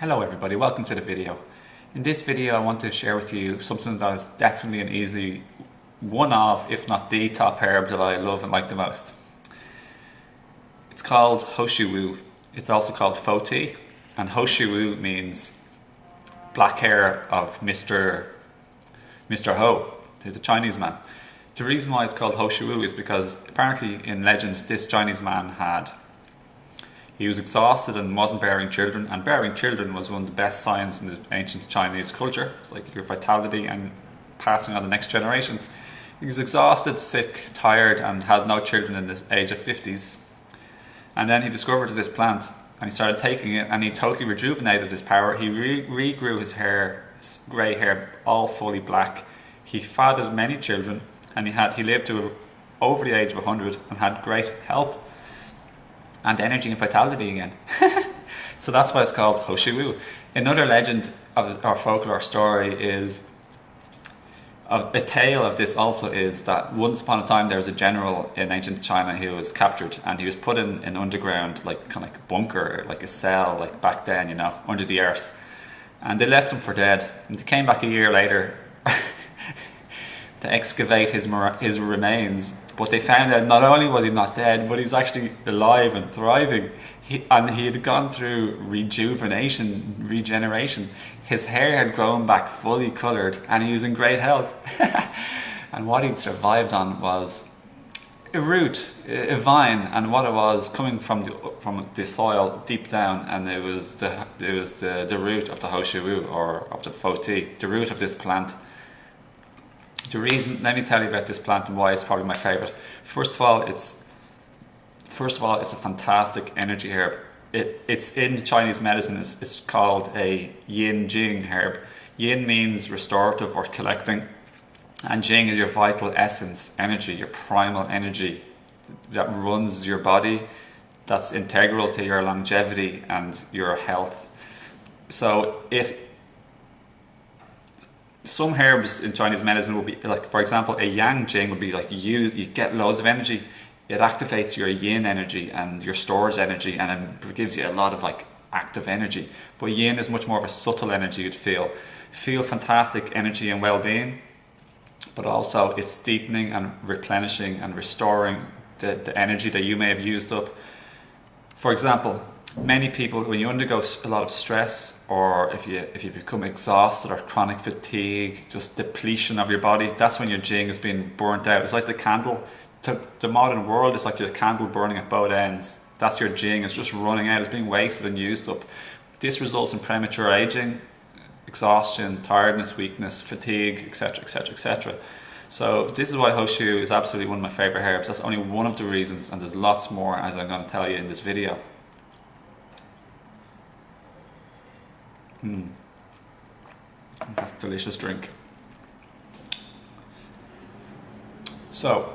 Hello everybody, welcome to the video. In this video I want to share with you something that is definitely and easily one of, if not the top herb that I love and like the most. It's called Shou Wu. It's also called Fo tea, and Shou Wu means black hair of Mr. Ho, the Chinese man. The reason why it's called Shou Wu is because apparently in legend this Chinese man he was exhausted and wasn't bearing children, and bearing children was one of the best signs in the ancient Chinese culture. It's like your vitality and passing on the next generations. He was exhausted, sick, tired, and had no children in the age of 50s. And then he discovered this plant and he started taking it, and he totally rejuvenated his power. He regrew his hair, his grey hair, all fully black. He fathered many children, and he lived to over the age of 100 and had great health and energy and vitality again. So that's why it's called Shou Wu. Another legend of our folklore story is, a tale of this also is that once upon a time there was a general in ancient China who was captured, and he was put in an underground, kind of like a bunker, like a cell, like back then, you know, under the earth. And they left him for dead. And they came back a year later to excavate his remains, but they found out not only was he not dead, but he's actually alive and thriving. He had gone through regeneration. His hair had grown back fully coloured, and he was in great health. And what he'd survived on was a root, a vine, and what it was coming from the soil deep down, and it was the root of the Shou Wu, or of the Fo tea, the root of this plant. Let me tell you about this plant and why it's probably my favourite. First of all, it's a fantastic energy herb. It's in Chinese medicine. It's called a yin Jing herb. Yin means restorative or collecting, and Jing is your vital essence, energy, your primal energy that runs your body, that's integral to your longevity and your health. So some herbs in Chinese medicine will be like, for example, a yang Jing would be like you get loads of energy. It activates your yin energy and your stores energy, and it gives you a lot of like active energy. But yin is much more of a subtle energy. You'd feel fantastic energy and well-being, but also it's deepening and replenishing and restoring the energy that you may have used up. For example, many people, when you undergo a lot of stress, or if you become exhausted or chronic fatigue, just depletion of your body, that's when your Jing is being burnt out. It's like the candle. To the modern world, it's like your candle burning at both ends. That's your Jing. It's just running out. It's being wasted and used up. This results in premature aging, exhaustion, tiredness, weakness, fatigue, etc., etc., etc. So this is why Shou is absolutely one of my favourite herbs. That's only one of the reasons, and there's lots more, as I'm going to tell you in this video. That's a delicious drink. So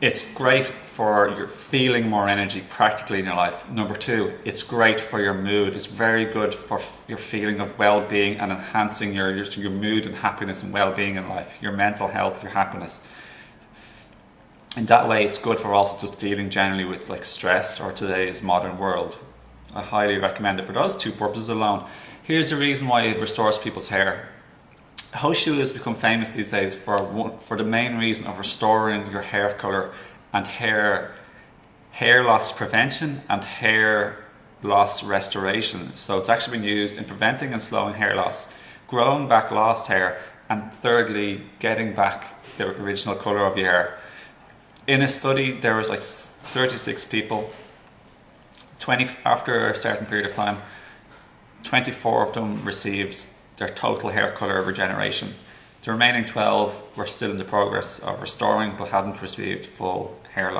it's great for your feeling more energy practically in your life. Number two, it's great for your mood. It's very good for your feeling of well-being and enhancing your mood and happiness and well-being in life, your mental health, your happiness. In that way, it's good for also just dealing generally with like stress or today's modern world. I highly recommend it for those two purposes alone. Here's the reason why it restores people's hair. Shou has become famous these days for the main reason of restoring your hair colour and hair loss prevention and hair loss restoration. So it's actually been used in preventing and slowing hair loss, growing back lost hair, and thirdly, getting back the original colour of your hair. In a study, there was like 36 people. After a certain period of time, 24 of them received their total hair colour regeneration. The remaining 12 were still in the progress of restoring, but hadn't received full hair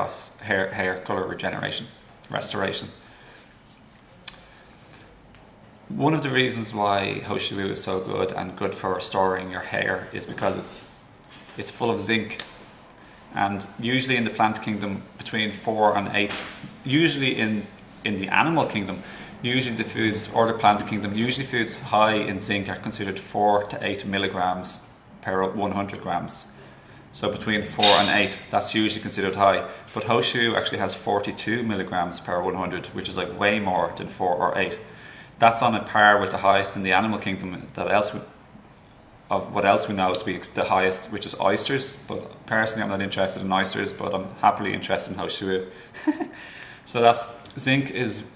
colour restoration. One of the reasons why Shou Wu is so good and good for restoring your hair is because it's full of zinc. And usually in the plant kingdom, between 4 and 8, usually in the animal kingdom, usually the foods, or the plant kingdom, usually foods high in zinc are considered 4 to 8 milligrams per 100 grams. So between 4 and 8, that's usually considered high. But Shou actually has 42 milligrams per 100, which is like way more than 4 or 8. that's on a par with the highest in the animal kingdom. Of what else we know to be the highest, which is oysters. But personally, I'm not interested in oysters, but I'm happily interested in Shou Wu. So zinc is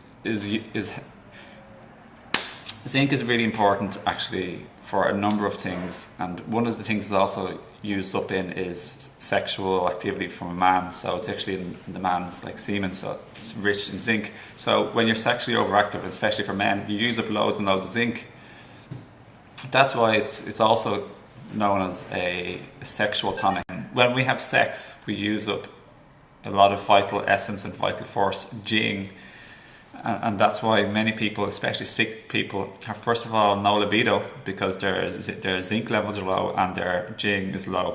zinc is really important actually for a number of things, and one of the things it's also used up in is sexual activity from a man. So it's actually in the man's like semen, so it's rich in zinc. So when you're sexually overactive, especially for men, you use up loads and loads of zinc. That's why it's also known as a sexual tonic. When we have sex, we use up a lot of vital essence and vital force, Jing, and that's why many people, especially sick people, have first of all no libido because their zinc levels are low and their Jing is low.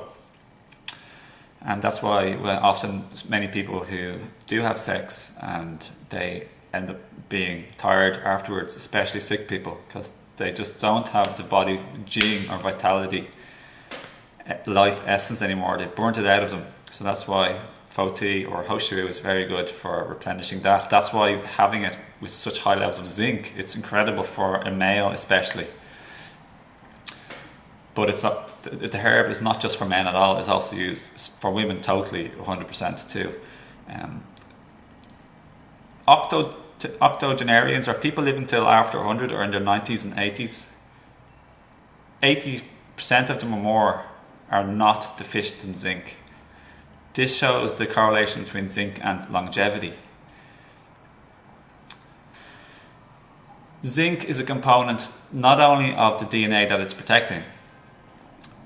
And that's why often many people who do have sex and they end up being tired afterwards, especially sick people, because they just don't have the body Jing or vitality, life essence anymore. They burnt it out of them. So that's why Foti or Shou Wu is very good for replenishing that. That's why having it with such high levels of zinc, it's incredible for a male especially. But it's not, the herb is not just for men at all, it's also used for women totally, 100% too. Octogenarians, or people living till after 100 or in their 90s and 80s, 80% of them or more are not deficient in zinc. This shows the correlation between zinc and longevity. Zinc is a component not only of the DNA that it's protecting,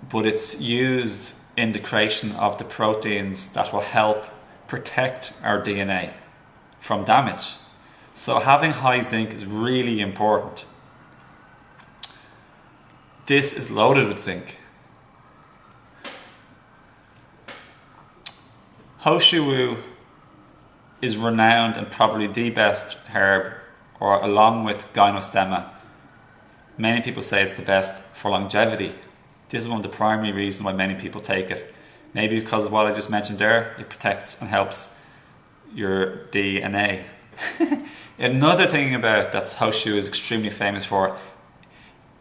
but it's used in the creation of the proteins that will help protect our DNA from damage. So having high zinc is really important. This is loaded with zinc. Shou Wu is renowned and probably the best herb, or along with gynostemma. Many people say it's the best for longevity. This is one of the primary reasons why many people take it. Maybe because of what I just mentioned there, it protects and helps your DNA. Another thing about that Shou Wu is extremely famous for,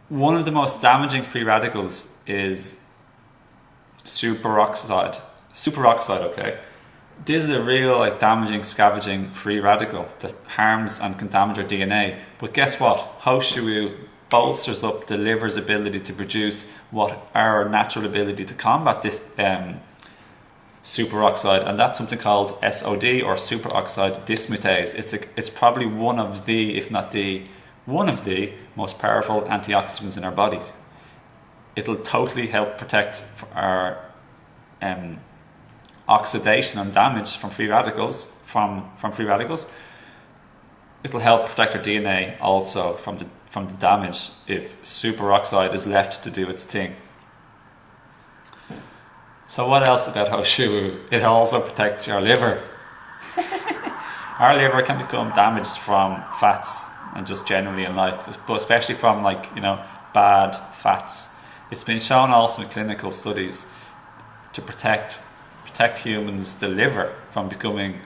one of the most damaging free radicals is superoxide, okay? This is a real damaging, scavenging free radical that harms and can damage our DNA. But guess what? Shou Wu bolsters up the liver's ability to produce what our natural ability to combat this superoxide, and that's something called SOD, or superoxide dismutase. It's probably one of the, if not one of the most powerful antioxidants in our bodies. It'll totally help protect our oxidation and damage from free radicals. From free radicals, it'll help protect our DNA also from the damage if superoxide is left to do its thing. So what else about Shou Wu? It also protects your liver. Our liver can become damaged from fats and just generally in life, but especially from bad fats. It's been shown also in clinical studies to protect humans, the liver, from becoming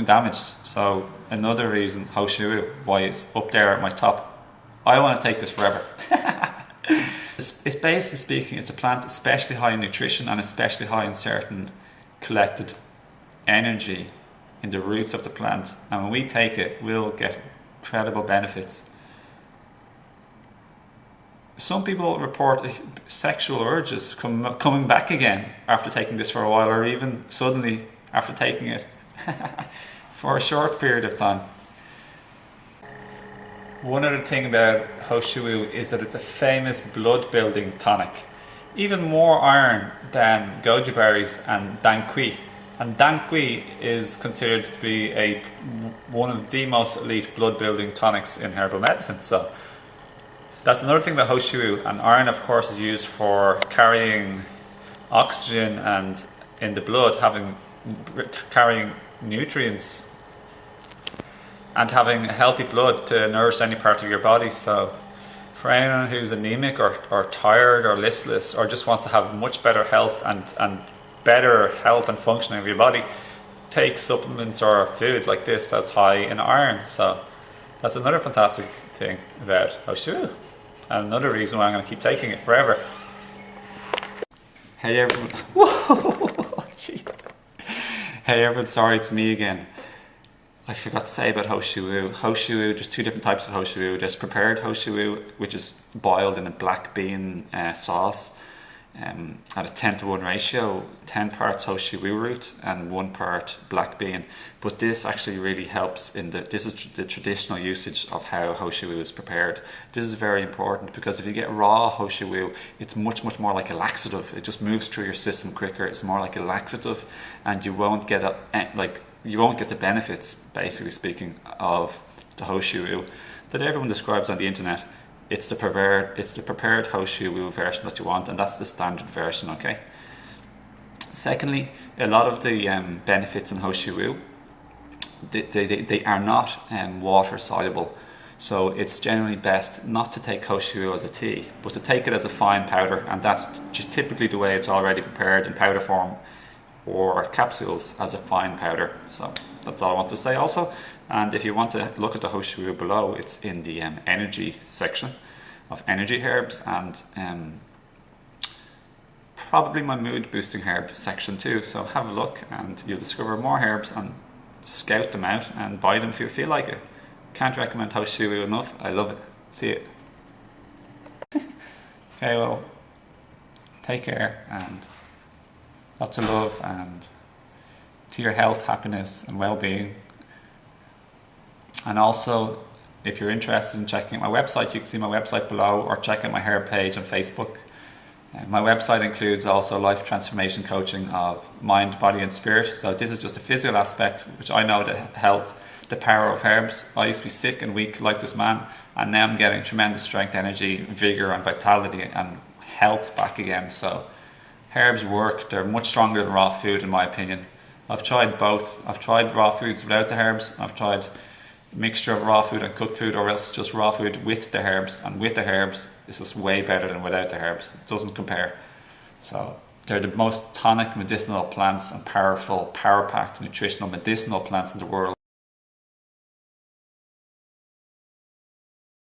damaged. So another reason Shou Wu, why it's up there at my top. I want to take this forever. It's basically speaking, it's a plant especially high in nutrition and especially high in certain collected energy in the roots of the plant, and when we take it, we'll get incredible benefits. Some people report sexual urges coming back again after taking this for a while, or even suddenly after taking it for a short period of time. One other thing about Shou Wu is that it's a famous blood building tonic. Even more iron than goji berries and dangqi. And dangqi is considered to be one of the most elite blood building tonics in herbal medicine. So that's another thing about Shou Wu. And iron, of course, is used for carrying oxygen and in the blood, carrying nutrients and having healthy blood to nourish any part of your body. So for anyone who's anemic or tired or listless, or just wants to have much better health and better health and functioning of your body, take supplements or food like this that's high in iron. So That's another fantastic thing about Shou Wu, and another reason why I'm going to keep taking it forever. Hey everyone. Whoa! Gee. Hey everyone, sorry, it's me again. I forgot to say about Shou Wu. Shou Wu, there's two different types of Shou Wu. There's prepared Shou Wu, which is boiled in a black bean sauce at a 10:1 ratio, 10 parts Shou Wu root and 1 part black bean. But this actually really helps this is the traditional usage of how Shou Wu is prepared. This is very important because if you get raw Shou Wu, it's much more like a laxative. It just moves through your system quicker. It's more like a laxative, and you won't get the benefits, basically speaking, of the Shou Wu that everyone describes on the internet. It's the prepared Shou Wu version that you want, and that's the standard version, okay? Secondly, a lot of the benefits in Shou Wu, they are not water soluble. So it's generally best not to take Shou Wu as a tea, but to take it as a fine powder, and that's just typically the way it's already prepared in powder form or capsules as a fine powder. So that's all I want to say also. And if you want to look at the Shou Wu below, it's in the energy section of energy herbs, and probably my mood boosting herb section too. So have a look and you'll discover more herbs, and scout them out and buy them if you feel like it. Can't recommend Shou Wu enough. I love it. See it. Okay, well, take care and lots of love, and to your health, happiness and well-being. And also, if you're interested in checking out my website, you can see my website below, or check out my herb page on Facebook. My website includes also life transformation coaching of mind, body and spirit. So this is just a physical aspect, which I know the health, the power of herbs. I used to be sick and weak like this man, and now I'm getting tremendous strength, energy, vigor and vitality and health back again. So herbs work. They're much stronger than raw food in my opinion. I've tried both. I've tried raw foods without the herbs. I've tried a mixture of raw food and cooked food, or else just raw food with the herbs. And with the herbs, it's just way better than without the herbs. It doesn't compare. So they're the most tonic medicinal plants and powerful, power-packed nutritional medicinal plants in the world.